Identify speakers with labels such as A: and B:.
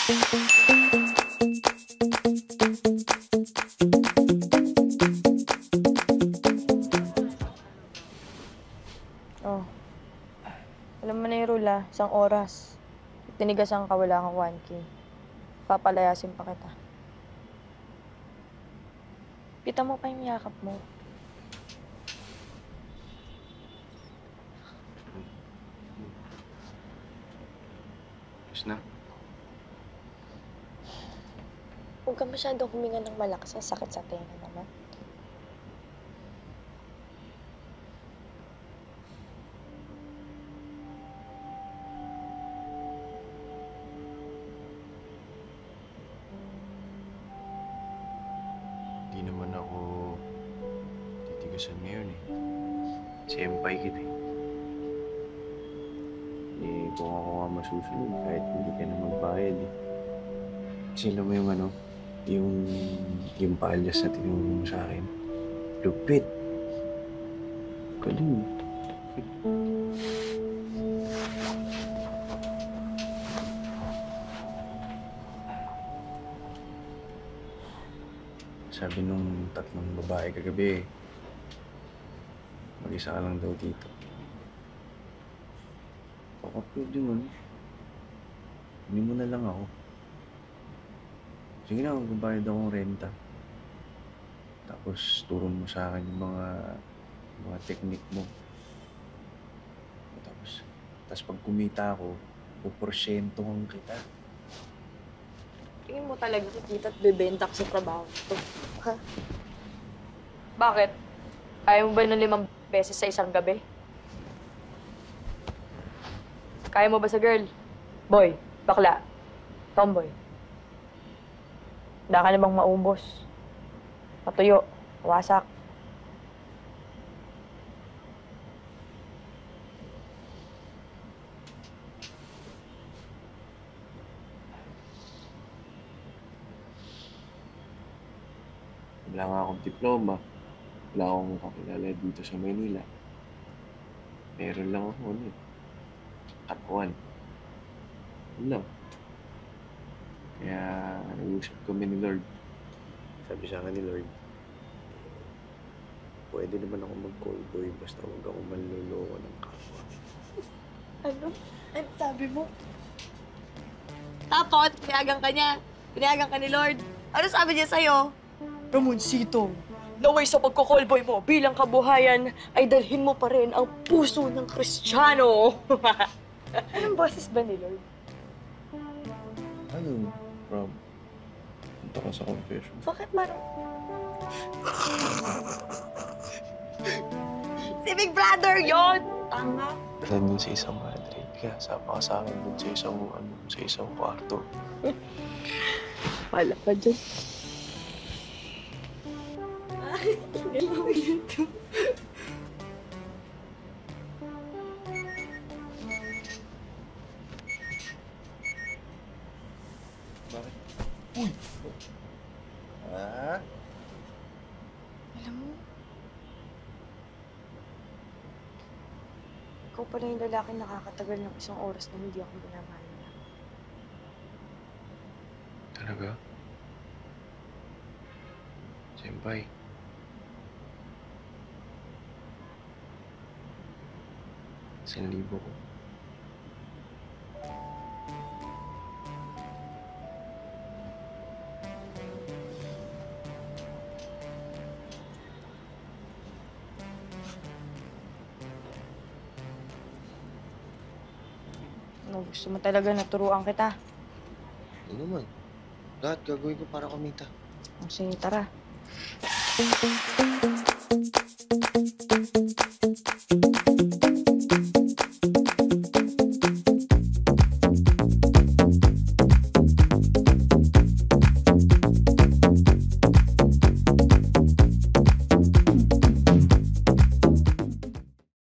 A: Oh. Alam mo na yung rule, ah. 1 oras. Tinigasan ka, wala kang 1K. Papalayasin pa kita. Kita mo pa yung yakap mo.
B: Tapos na.
A: Huwag ka masyadong huminga ng malakas. Ang sakit sa tenga naman.
B: Hindi naman ako titigasan ngayon eh. Senpai kita eh. Eh, kung ako nga masusunod, kahit hindi ka na magbayad eh. Kasi alam mo yung ano, yung palyas na tinulong mo sa akin. Lupit. Galing. Sabi nung 3 babae kagabi, mag-isa ka lang daw dito. Baka pwede mo. Hindi mo na lang ako. Sige na, magbabayad akong renta. Tapos turo mo sa akin yung mga technique mo. Tapos pag kumita ako, puporsyentohan kita.
A: Tingin mo talaga kikita at bebenta ka sa trabaho ito. Ha? Bakit? Kaya mo ba ng 5 beses sa isang gabi? Kaya mo ba sa girl? Boy, bakla, tomboy. Wala ka na bang maubos? Matuyo, wasak.
B: Wala nga akong diploma. Wala akong kakilala dito sa Maynila. Meron lang ako At 1. Yun lang. Kaya nag-usap kami ni Lord. Sabi sa akin ni Lord, pwede naman ako mag-callboy basta huwag ako manloloko ng kapwa.
A: Ano? Ano sabi mo? Tapos, pinayagan ka niya. Pinayagan ka ni Lord. Ano sabi niya sa'yo? Ramoncito, naway sa pagko-callboy mo bilang kabuhayan ay dalhin mo pa rin ang puso ng Kristiyano. Anong boses ba ni Lord?
B: Ano, Rob? Punta ka sa confession.
A: Bakit marang... Si Big Brother yon, tanga.
B: Nandun sa isang Madrid ka. Sama ka sa akin dun sa isang kwarto.
A: Wala ka dyan. Ay, gano'n ito.
B: Bakit? Uy! Ah?
A: Alam mo, ikaw pala yung lalaking nakakatagal ng 1 oras na hindi ako binamahal niya.
B: Talaga? Senpai. Libo ko.
A: Ano, gusto mo talaga na turuan kita?
B: Hindi naman. Lahat gagawin ko para kumita.
A: Sige, tara.